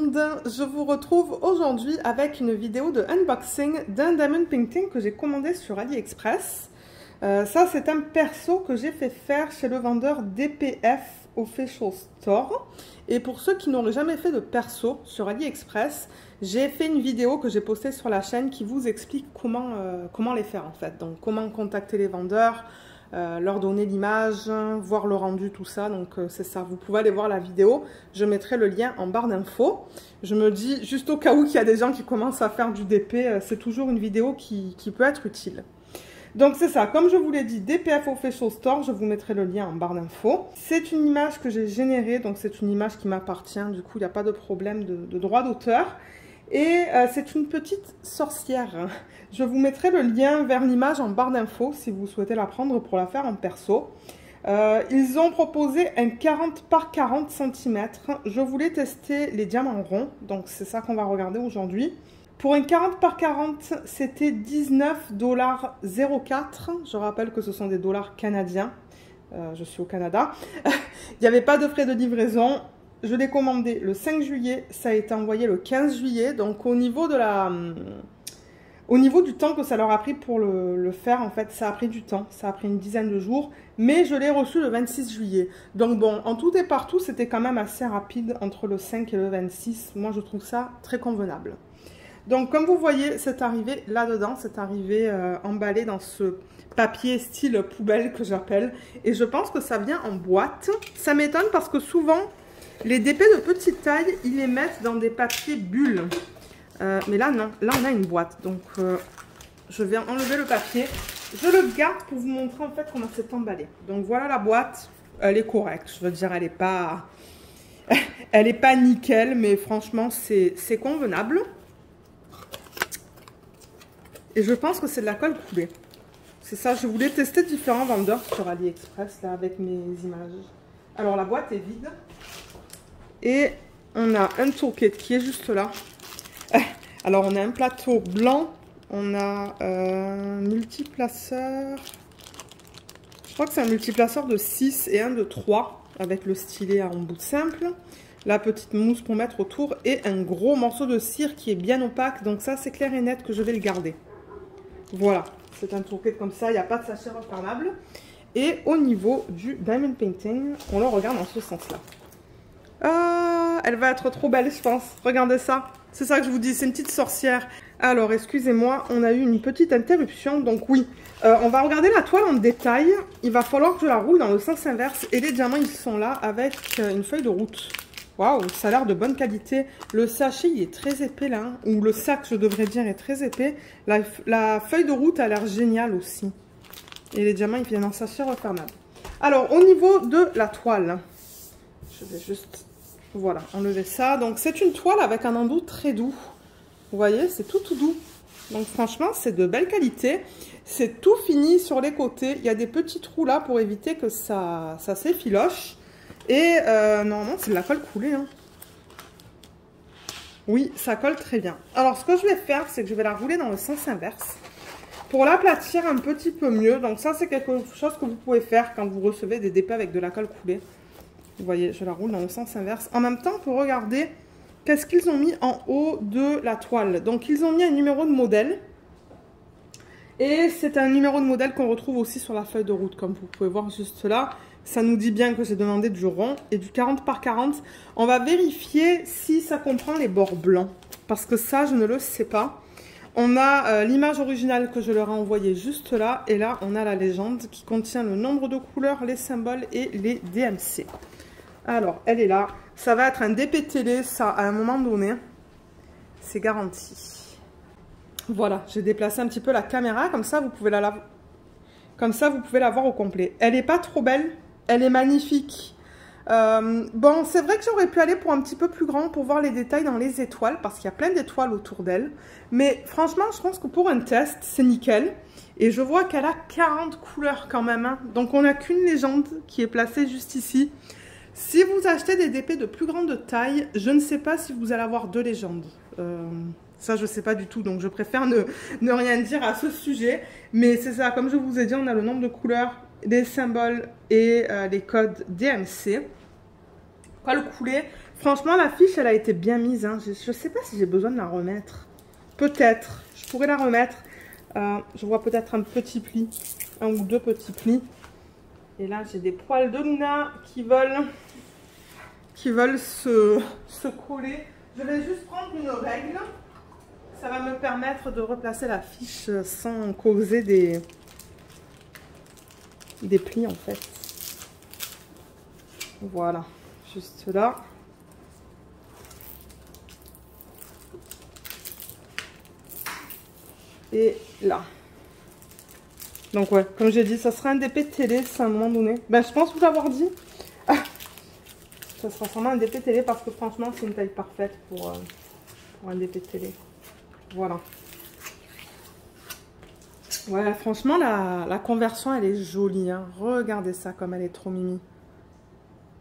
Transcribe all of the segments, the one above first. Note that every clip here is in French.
monde, je vous retrouve aujourd'hui avec une vidéo de unboxing d'un diamond painting que j'ai commandé sur AliExpress. Ça c'est un perso que j'ai fait faire chez le vendeur DPF Official Store. Et pour ceux qui n'auraient jamais fait de perso sur AliExpress, j'ai fait une vidéo que j'ai postée sur la chaîne qui vous explique comment les faire en fait. Donc comment contacter les vendeurs, leur donner l'image, voir le rendu, tout ça. Donc c'est ça, vous pouvez aller voir la vidéo, je mettrai le lien en barre d'infos. Je me dis, juste au cas où il y a des gens qui commencent à faire du DP, c'est toujours une vidéo qui peut être utile. Donc c'est ça, comme je vous l'ai dit, DPF Official Store, je vous mettrai le lien en barre d'infos. C'est une image que j'ai générée, donc c'est une image qui m'appartient, du coup il n'y a pas de problème de droit d'auteur. Et c'est une petite sorcière. Je vous mettrai le lien vers l'image en barre d'infos si vous souhaitez la prendre pour la faire en perso. Ils ont proposé un 40 par 40 cm. Je voulais tester les diamants ronds, donc c'est ça qu'on va regarder aujourd'hui. Pour un 40 par 40, c'était 19,04 $. Je rappelle que ce sont des dollars canadiens. Je suis au Canada. Il n'y avait pas de frais de livraison. Je l'ai commandé le 5 juillet, ça a été envoyé le 15 juillet. Donc au niveau du temps que ça leur a pris pour le faire, en fait, ça a pris du temps. Ça a pris une dizaine de jours. Mais je l'ai reçu le 26 juillet. Donc bon, en tout et partout, c'était quand même assez rapide entre le 5 et le 26. Moi, je trouve ça très convenable. Donc comme vous voyez, c'est arrivé là-dedans. C'est arrivé emballé dans ce papier style poubelle que j'appelle. Et je pense que ça vient en boîte. Ça m'étonne parce que souvent, les DP de petite taille, ils les mettent dans des papiers bulles. Mais là, non. Là, on a une boîte. Donc, je vais enlever le papier. Je le garde pour vous montrer en fait comment c'est emballé. Donc, voilà la boîte. Elle est correcte. Je veux dire, elle n'est pas... elle n'est pas nickel, mais franchement, c'est convenable. Et je pense que c'est de la colle coulée. C'est ça, je voulais tester différents vendeurs sur AliExpress, là, avec mes images. Alors, la boîte est vide. Et on a un toolkit qui est juste là. Alors on a un plateau blanc, on a un multiplaceur. Je crois que c'est un multiplaceur de 6 et un de 3 avec le stylet en bout simple. La petite mousse pour mettre autour et un gros morceau de cire qui est bien opaque. Donc ça c'est clair et net que je vais le garder. Voilà, c'est un toolkit comme ça, il n'y a pas de sachet refermable. Et au niveau du diamond painting, on le regarde dans ce sens-là. Ah, elle va être trop belle, je pense. Regardez ça. C'est ça que je vous dis, c'est une petite sorcière. Alors, excusez-moi, on a eu une petite interruption. Donc oui, on va regarder la toile en détail. Il va falloir que je la roule dans le sens inverse. Et les diamants, ils sont là avec une feuille de route. Waouh, ça a l'air de bonne qualité. Le sachet, il est très épais là. Ou le sac, je devrais dire, est très épais. La feuille de route a l'air géniale aussi. Et les diamants, ils viennent en sachet refermable. Alors, au niveau de la toile, je vais juste... Voilà, enlever ça. Donc, c'est une toile avec un enduit très doux. Vous voyez, c'est tout doux. Donc, franchement, c'est de belle qualité. C'est tout fini sur les côtés. Il y a des petits trous là pour éviter que ça s'effiloche. Et normalement, c'est de la colle coulée. Hein. Oui, ça colle très bien. Alors, ce que je vais faire, c'est que je vais la rouler dans le sens inverse. Pour l'aplatir un petit peu mieux. Donc, ça, c'est quelque chose que vous pouvez faire quand vous recevez des DP avec de la colle coulée. Vous voyez, je la roule dans le sens inverse. En même temps, pour regarder qu'est-ce qu'ils ont mis en haut de la toile. Donc, ils ont mis un numéro de modèle. Et c'est un numéro de modèle qu'on retrouve aussi sur la feuille de route, comme vous pouvez voir juste là. Ça nous dit bien que j'ai demandé du rond et du 40 par 40. On va vérifier si ça comprend les bords blancs. Parce que ça, je ne le sais pas. On a l'image originale que je leur ai envoyée juste là. Et là, on a la légende qui contient le nombre de couleurs, les symboles et les DMC. Alors, elle est là. Ça va être un DP télé, ça, à un moment donné. C'est garanti. Voilà, j'ai déplacé un petit peu la caméra. Comme ça, vous pouvez la voir au complet. Elle n'est pas trop belle. Elle est magnifique. Bon, c'est vrai que j'aurais pu aller pour un petit peu plus grand pour voir les détails dans les étoiles. Parce qu'il y a plein d'étoiles autour d'elle. Mais franchement, je pense que pour un test, c'est nickel. Et je vois qu'elle a 40 couleurs quand même. Hein. Donc, on n'a qu'une légende qui est placée juste ici. Si vous achetez des DP de plus grande taille, je ne sais pas si vous allez avoir deux légendes. Ça, je ne sais pas du tout, donc je préfère ne rien dire à ce sujet. Mais c'est ça, comme je vous ai dit, on a le nombre de couleurs, les symboles et les codes DMC. Colle coulée, Franchement, la fiche, elle a été bien mise. Hein. Je ne sais pas si j'ai besoin de la remettre. Peut-être. Je pourrais la remettre. Je vois peut-être un petit pli. Un ou deux petits plis. Et là, j'ai des poils de Luna qui veulent se coller. Je vais juste prendre une règle. Ça va me permettre de replacer la fiche sans causer des plis en fait. Voilà, juste là. Et là. Donc ouais, comme j'ai dit, ça sera un DP télé, c'est à un moment donné. Ben, je pense vous l'avoir dit. Ça sera sûrement un DP télé parce que franchement, c'est une taille parfaite pour un DP télé. Voilà. Ouais, franchement, la conversion, elle est jolie. Hein. Regardez ça, comme elle est trop mimi.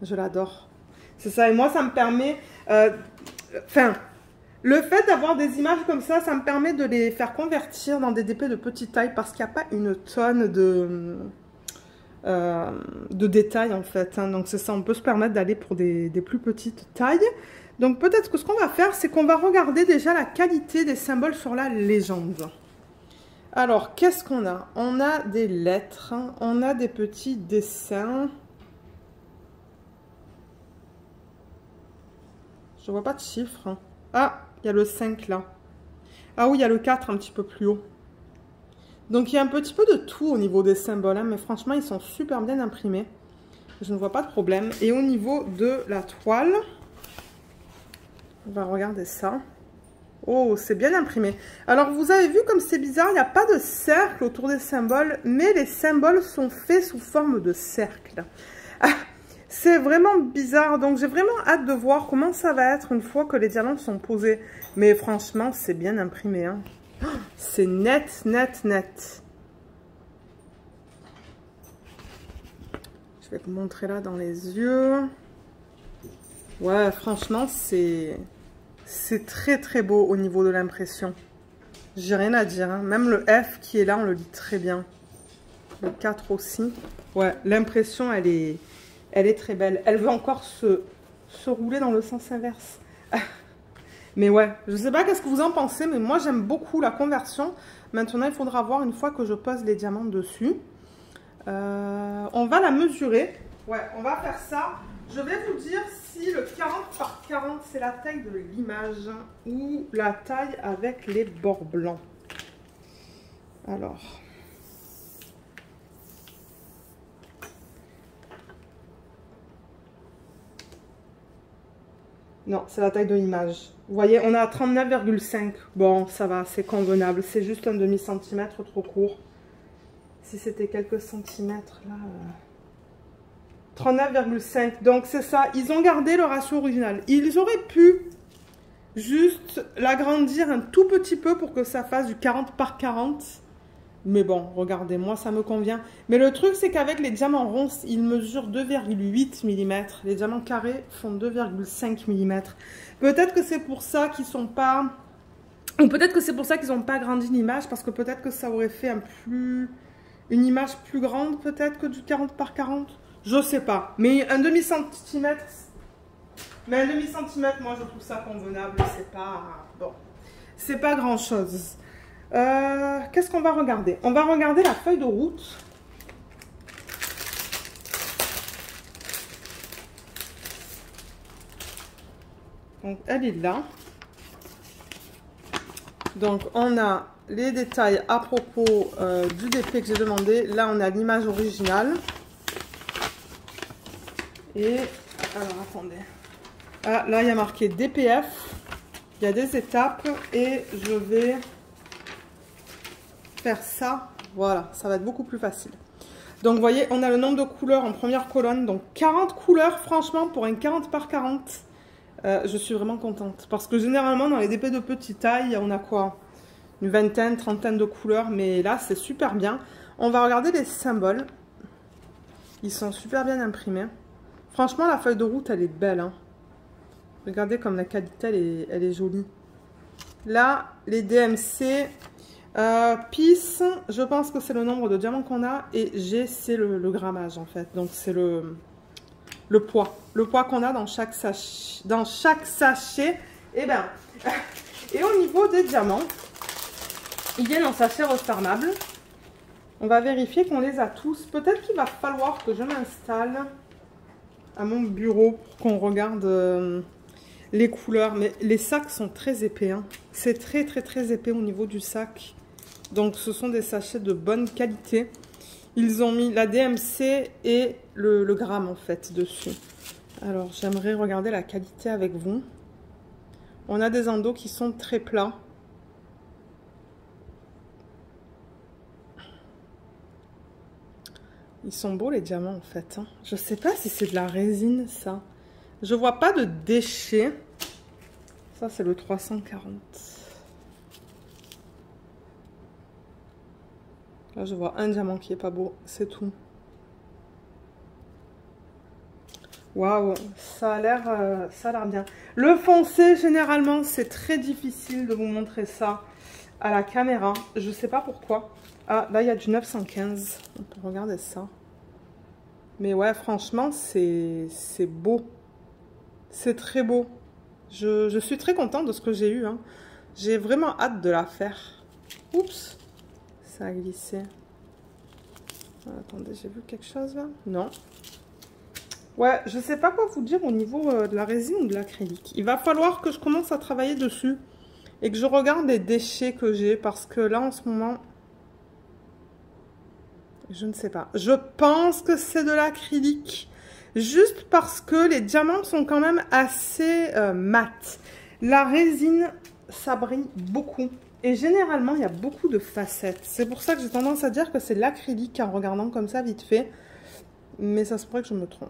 Je l'adore. C'est ça. Et moi, ça me permet... le fait d'avoir des images comme ça me permet de les faire convertir dans des DP de petite taille parce qu'il n'y a pas une tonne de détails, en fait. Hein. Donc, c'est ça. On peut se permettre d'aller pour des plus petites tailles. Donc, peut-être que ce qu'on va faire, c'est qu'on va regarder déjà la qualité des symboles sur la légende. Alors, qu'est-ce qu'on a? On a des lettres, hein. On a des petits dessins. Je vois pas de chiffres. Hein. Ah, il y a le 5 là. Ah oui, il y a le 4 un petit peu plus haut. Donc, il y a un petit peu de tout au niveau des symboles. Hein, mais franchement, ils sont super bien imprimés. Je ne vois pas de problème. Et au niveau de la toile, on va regarder ça. Oh, c'est bien imprimé. Alors, vous avez vu comme c'est bizarre, il n'y a pas de cercle autour des symboles, mais les symboles sont faits sous forme de cercle. Ah, c'est vraiment bizarre, donc j'ai vraiment hâte de voir comment ça va être une fois que les diamants sont posés. Mais franchement, c'est bien imprimé. Hein. C'est net, net, net. Je vais vous montrer là dans les yeux. Ouais, franchement, c'est très très beau au niveau de l'impression. J'ai rien à dire. Hein. Même le F qui est là, on le lit très bien. Le 4 aussi. Ouais, l'impression, elle est très belle. Elle veut encore se rouler dans le sens inverse. Mais ouais, je sais pas qu'est-ce que vous en pensez, mais moi j'aime beaucoup la conversion. Maintenant, il faudra voir une fois que je pose les diamants dessus. On va la mesurer. Ouais, on va faire ça. Je vais vous dire si le 40 par 40, c'est la taille de l'image ou la taille avec les bords blancs. Alors. Non, c'est la taille de l'image. Vous voyez, on a 39,5. Bon, ça va, c'est convenable. C'est juste un demi-centimètre trop court. Si c'était quelques centimètres, là... 39,5. Donc, c'est ça. Ils ont gardé le ratio original. Ils auraient pu juste l'agrandir un tout petit peu pour que ça fasse du 40 par 40. Mais bon, regardez, moi, ça me convient. Mais le truc, c'est qu'avec les diamants ronds, ils mesurent 2,8 mm. Les diamants carrés font 2,5 mm. Peut-être que c'est pour ça qu'ils sont pas... Ou peut-être que c'est pour ça qu'ils n'ont pas agrandi l'image, parce que peut-être que ça aurait fait une image plus grande, peut-être, que du 40 par 40. Je sais pas. Mais un demi-centimètre... Mais un demi-centimètre, moi, je trouve ça convenable. C'est pas... Bon. C'est pas grand-chose. Qu'est-ce qu'on va regarder? On va regarder la feuille de route. Donc, elle est là. Donc, on a les détails à propos du DP que j'ai demandé. Là, on a l'image originale. Et, alors, attendez. Ah, là, il y a marqué DPF. Il y a des étapes. Et je vais faire ça. Voilà, ça va être beaucoup plus facile. Donc, vous voyez, on a le nombre de couleurs en première colonne. Donc, 40 couleurs, franchement, pour un 40 par 40. Je suis vraiment contente. Parce que généralement, dans les DP de petite taille, on a quoi? Une vingtaine, trentaine de couleurs. Mais là, c'est super bien. On va regarder les symboles. Ils sont super bien imprimés. Franchement, la feuille de route, elle est belle. Hein. Regardez comme la qualité, elle est jolie. Là, les DMC. PIS, je pense que c'est le nombre de diamants qu'on a. Et G, c'est le grammage, en fait. Donc, c'est le le poids qu'on a dans chaque sachet. Et ben, et au niveau des diamants, ils viennent en sachet refermable. On va vérifier qu'on les a tous. Peut-être qu'il va falloir que je m'installe à mon bureau pour qu'on regarde les couleurs. Mais les sacs sont très épais, hein. C'est très épais au niveau du sac. Donc ce sont des sachets de bonne qualité. Ils ont mis la DMC et le gramme en fait dessus. Alors j'aimerais regarder la qualité avec vous. On a des endos qui sont très plats. Ils sont beaux les diamants en fait, hein. Je sais pas si c'est de la résine ça. Je vois pas de déchets. Ça c'est le 340. Là je vois un diamant qui est pas beau, c'est tout. Waouh, ça a l'air bien. Le foncé, généralement, c'est très difficile de vous montrer ça à la caméra. Je sais pas pourquoi. Ah, là, il y a du 915. On peut regarder ça. Mais ouais, franchement, c'est beau. C'est très beau. Je suis très contente de ce que j'ai eu, hein. J'ai vraiment hâte de la faire. Oups, ça a glissé. Attendez, j'ai vu quelque chose là? Non. Ouais, je sais pas quoi vous dire au niveau de la résine ou de l'acrylique. Il va falloir que je commence à travailler dessus et que je regarde les déchets que j'ai parce que là en ce moment, je ne sais pas. Je pense que c'est de l'acrylique juste parce que les diamants sont quand même assez mat. La résine, ça brille beaucoup et généralement il y a beaucoup de facettes. C'est pour ça que j'ai tendance à dire que c'est de l'acrylique en regardant comme ça vite fait. Mais ça se pourrait que je me trompe.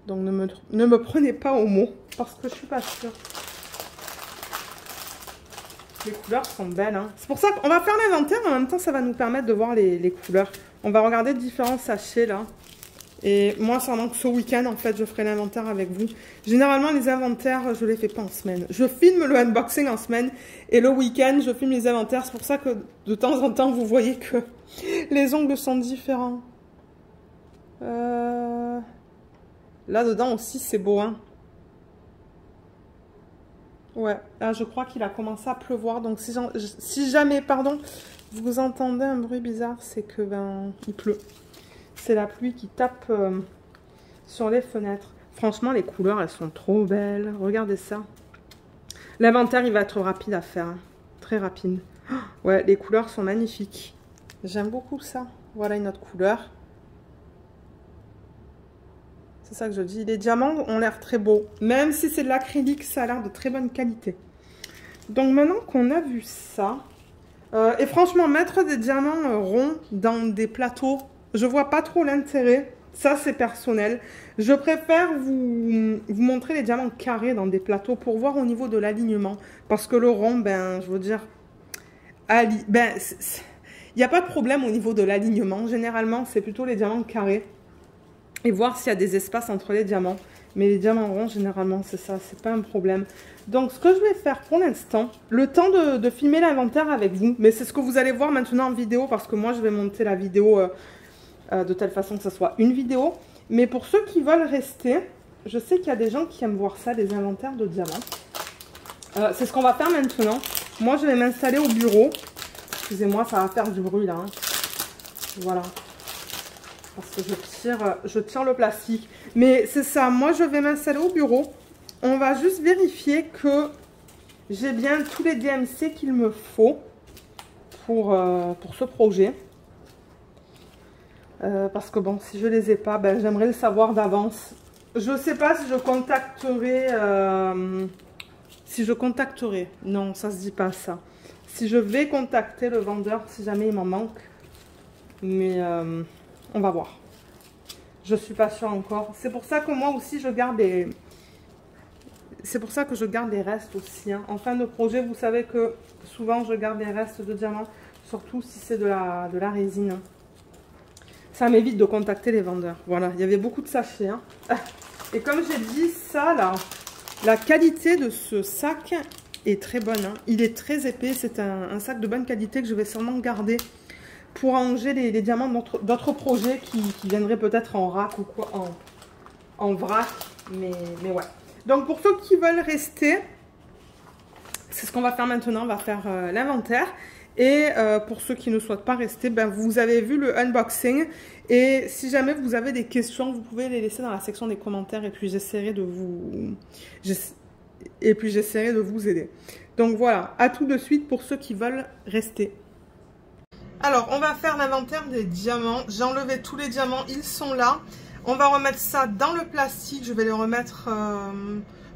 Donc ne me prenez pas au mot parce que je suis pas sûre. Les couleurs sont belles, hein. C'est pour ça qu'on va faire l'inventaire. En même temps, ça va nous permettre de voir les couleurs. On va regarder différents sachets là. Et moi, pendant que ce week-end, en fait, je ferai l'inventaire avec vous. Généralement, les inventaires, je les fais pas en semaine. Je filme le unboxing en semaine et le week-end, je filme les inventaires. C'est pour ça que de temps en temps, vous voyez que les ongles sont différents. Là-dedans aussi, c'est beau, hein. Ouais, là, je crois qu'il a commencé à pleuvoir. Donc, si jamais, pardon, vous entendez un bruit bizarre, c'est que, ben, il pleut. C'est la pluie qui tape sur les fenêtres. Franchement, les couleurs, elles sont trop belles. Regardez ça. L'inventaire, il va être rapide à faire, hein. Très rapide. Oh, ouais, les couleurs sont magnifiques. J'aime beaucoup ça. Voilà une autre couleur. C'est ça que je dis. Les diamants ont l'air très beaux. Même si c'est de l'acrylique, ça a l'air de très bonne qualité. Donc maintenant qu'on a vu ça, et franchement, mettre des diamants ronds dans des plateaux, je vois pas trop l'intérêt. Ça, c'est personnel. Je préfère vous montrer les diamants carrés dans des plateaux pour voir au niveau de l'alignement. Parce que le rond, ben, je veux dire, ben, il n'y a pas de problème au niveau de l'alignement. Généralement, c'est plutôt les diamants carrés. Et voir s'il y a des espaces entre les diamants. Mais les diamants ronds, généralement, c'est ça, c'est pas un problème. Donc, ce que je vais faire pour l'instant, le temps de filmer l'inventaire avec vous, mais c'est ce que vous allez voir maintenant en vidéo, parce que moi, je vais monter la vidéo de telle façon que ce soit une vidéo. Mais pour ceux qui veulent rester, je sais qu'il y a des gens qui aiment voir ça, des inventaires de diamants. C'est ce qu'on va faire maintenant. Moi, je vais m'installer au bureau. Excusez-moi, ça va faire du bruit, là, hein. Voilà. Parce que je tire le plastique. Mais c'est ça, moi je vais m'installer au bureau. On va juste vérifier que j'ai bien tous les DMC qu'il me faut pour ce projet. Parce que bon, si je les ai pas, ben, j'aimerais le savoir d'avance. Je sais pas si je contacterai... Non, ça se dit pas ça. Si je vais contacter le vendeur, si jamais il m'en manque. Mais... on va voir. Je suis pas sûre encore. C'est pour ça que moi aussi je garde des... C'est pour ça que je garde des restes aussi, hein. En fin de projet, vous savez que souvent je garde des restes de diamants. Surtout si c'est de la résine. Ça m'évite de contacter les vendeurs. Voilà, il y avait beaucoup de sachets, hein. Et comme j'ai dit, ça là, la qualité de ce sac est très bonne, hein. Il est très épais. C'est un sac de bonne qualité que je vais sûrement garder pour ranger les diamants d'autres projets qui viendraient peut-être en rack ou quoi, en vrac. Mais ouais. Donc pour ceux qui veulent rester, c'est ce qu'on va faire maintenant. On va faire l'inventaire. Et pour ceux qui ne souhaitent pas rester, ben, vous avez vu le unboxing. Et si jamais vous avez des questions, vous pouvez les laisser dans la section des commentaires. Et puis j'essaierai de vous aider. Donc voilà, à tout de suite pour ceux qui veulent rester. Alors, on va faire l'inventaire des diamants. J'ai enlevé tous les diamants, ils sont là. On va remettre ça dans le plastique. Je vais les remettre...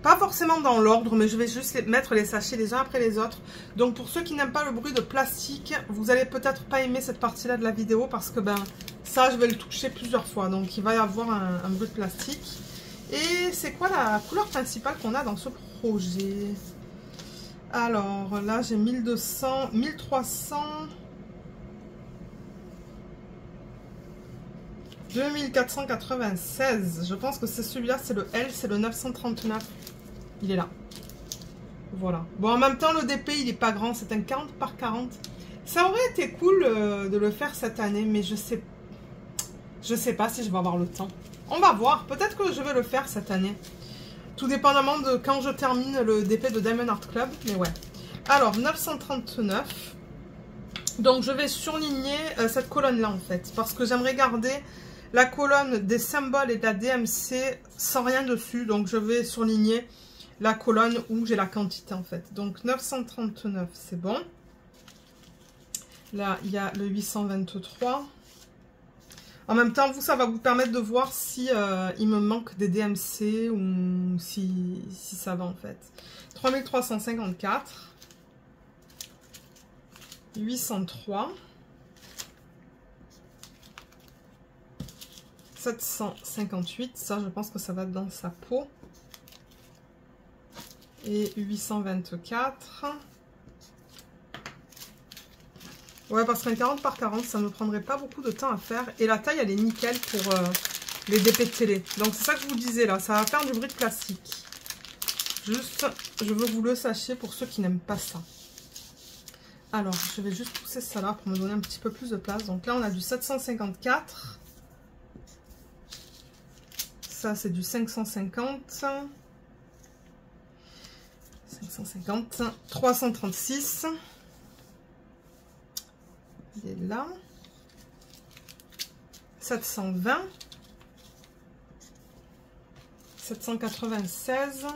pas forcément dans l'ordre, mais je vais juste mettre les sachets les uns après les autres. Donc pour ceux qui n'aiment pas le bruit de plastique, vous allez peut-être pas aimer cette partie-là de la vidéo parce que ben ça, je vais le toucher plusieurs fois. Donc il va y avoir un bruit de plastique. Et c'est quoi la couleur principale qu'on a dans ce projet? Alors là, j'ai 1200, 1300, 2496. Je pense que c'est celui-là, c'est le L, c'est le 939. Il est là. Voilà. Bon, en même temps, le DP, il est pas grand. C'est un 40 par 40. Ça aurait été cool de le faire cette année, mais je sais pas si je vais avoir le temps. On va voir. Peut-être que je vais le faire cette année. Tout dépendamment de quand je termine le DP de Diamond Art Club. Mais ouais. Alors, 939. Donc, je vais surligner cette colonne-là, en fait. Parce que j'aimerais garder la colonne des symboles et de la DMC sans rien dessus. Donc, je vais surligner la colonne où j'ai la quantité en fait. Donc 939 c'est bon. Là il y a le 823. En même temps vous, ça va vous permettre de voir si il me manque des DMC ou si ça va en fait. 3354. 803. 758. Ça je pense que ça va dans sa peau. Et 824. Ouais, parce qu'un 40 par 40, ça ne me prendrait pas beaucoup de temps à faire. Et la taille, elle est nickel pour les DP de télé. Donc, c'est ça que je vous disais là. Ça va faire du bruit de plastique. Juste, je veux que vous le sachiez pour ceux qui n'aiment pas ça. Alors, je vais juste pousser ça là pour me donner un petit peu plus de place. Donc là, on a du 754. Ça, c'est du 550. 550, 336, il est là, 720, 796,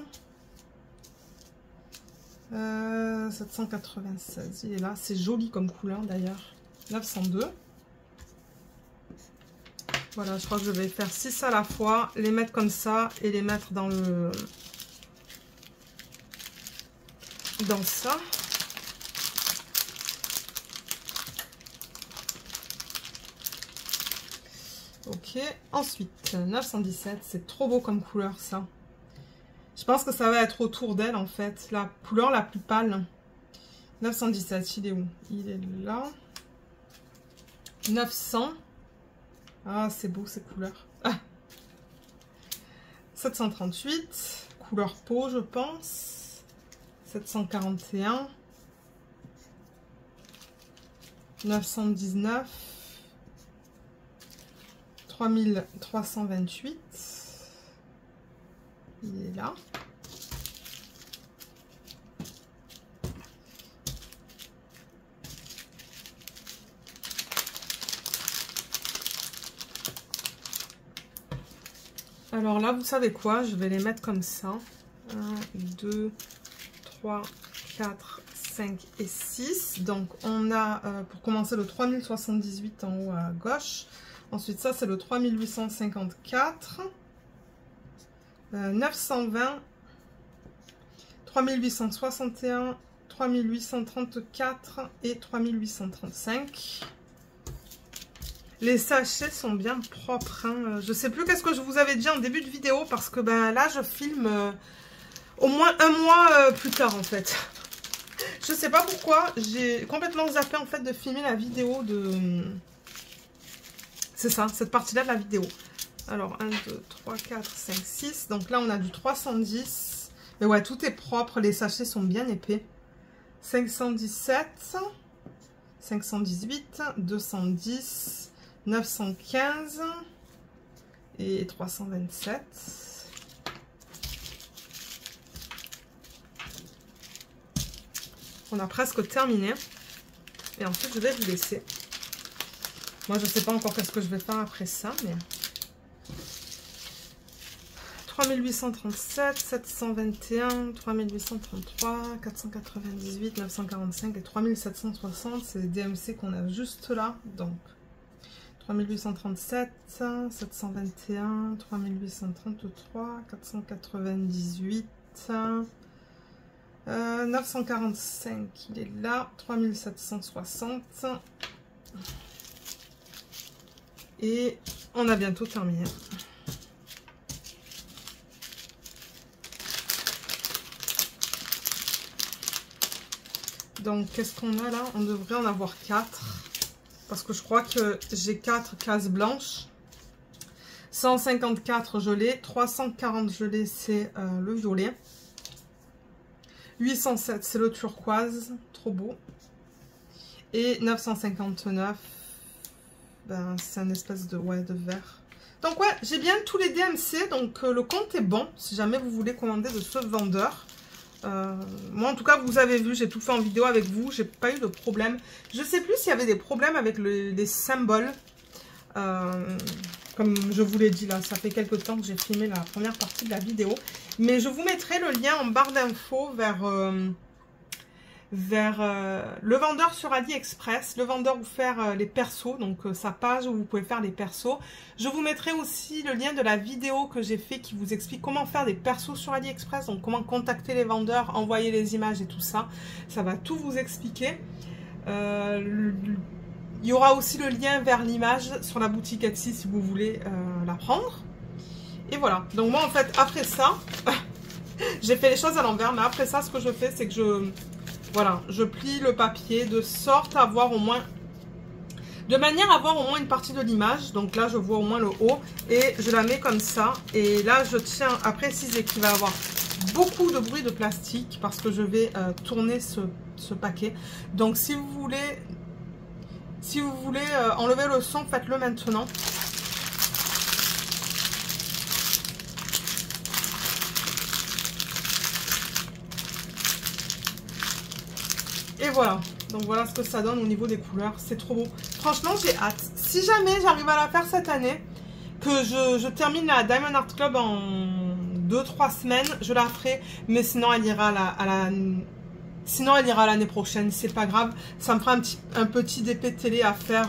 796, il est là, c'est joli comme couleur d'ailleurs, 902, voilà, je crois que je vais faire 6 à la fois, les mettre comme ça et les mettre dans le... dans ça. Ok, ensuite 917, c'est trop beau comme couleur ça. Je pense que ça va être autour d'elle en fait, la couleur la plus pâle. 917, il est où? Il est là. 900. Ah, c'est beau ces couleurs. Ah. 738, couleur peau je pense. 741, 919, 3328, il est là. Alors là, vous savez quoi? Je vais les mettre comme ça. 1, 2, 3, 4, 5 et 6. Donc on a pour commencer le 3078 en haut à gauche. Ensuite ça c'est le 3854. 920. 3861. 3834 et 3835. Les sachets sont bien propres. Hein. Je sais plus qu'est-ce que je vous avais dit en début de vidéo parce que ben là je filme... au moins un mois plus tard en fait. Je sais pas pourquoi, j'ai complètement zappé en fait de filmer la vidéo de... C'est ça, cette partie-là de la vidéo. Alors 1, 2, 3, 4, 5, 6. Donc là on a du 310. Mais ouais, tout est propre, les sachets sont bien épais. 517. 518, 210, 915 et 327. On a presque terminé. Et ensuite, je vais vous laisser. Moi, je ne sais pas encore qu'est-ce que je vais faire après ça, mais... 3837, 721, 3833, 498, 945 et 3760. C'est les DMC qu'on a juste là. Donc, 3837, 721, 3833, 498... 945, il est là, 3760 et on a bientôt terminé. Donc qu'est-ce qu'on a là? On devrait en avoir 4 parce que je crois que j'ai 4 cases blanches. 154 je l'ai, 340 je l'ai, c'est le violet. 807, c'est le turquoise, trop beau. Et 959, ben, c'est un espèce de, ouais, de vert. Donc ouais, j'ai bien tous les DMC, donc le compte est bon, si jamais vous voulez commander de ce vendeur. Moi en tout cas, vous avez vu, j'ai tout fait en vidéo avec vous, j'ai pas eu de problème. Je sais plus s'il y avait des problèmes avec les symboles. Comme je vous l'ai dit là, ça fait quelques temps que j'ai filmé la première partie de la vidéo. Mais je vous mettrai le lien en barre d'infos vers le vendeur sur AliExpress, le vendeur où faire les persos, donc sa page où vous pouvez faire les persos. Je vous mettrai aussi le lien de la vidéo que j'ai fait qui vous explique comment faire des persos sur AliExpress, donc comment contacter les vendeurs, envoyer les images et tout ça. Ça va tout vous expliquer. Il y aura aussi le lien vers l'image sur la boutique Etsy si vous voulez la prendre. Et voilà. Donc moi en fait après ça, j'ai fait les choses à l'envers. Mais après ça ce que je fais c'est que je plie le papier de sorte à avoir au moins... De manière à avoir au moins une partie de l'image. Donc là je vois au moins le haut. Et je la mets comme ça. Et là je tiens à préciser qu'il va y avoir beaucoup de bruit de plastique. Parce que je vais tourner ce paquet. Donc si vous voulez... enlever le son, faites-le maintenant. Et voilà. Donc voilà ce que ça donne au niveau des couleurs. C'est trop beau. Franchement, j'ai hâte. Si jamais j'arrive à la faire cette année, que je termine la Diamond Art Club en 2-3 semaines, je la ferai. Mais sinon, elle ira Sinon, elle ira l'année prochaine, c'est pas grave. Ça me fera un petit DP télé à faire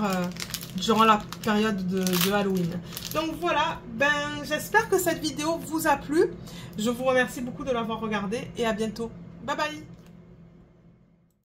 durant la période de Halloween. Donc voilà, ben j'espère que cette vidéo vous a plu. Je vous remercie beaucoup de l'avoir regardée et à bientôt. Bye bye!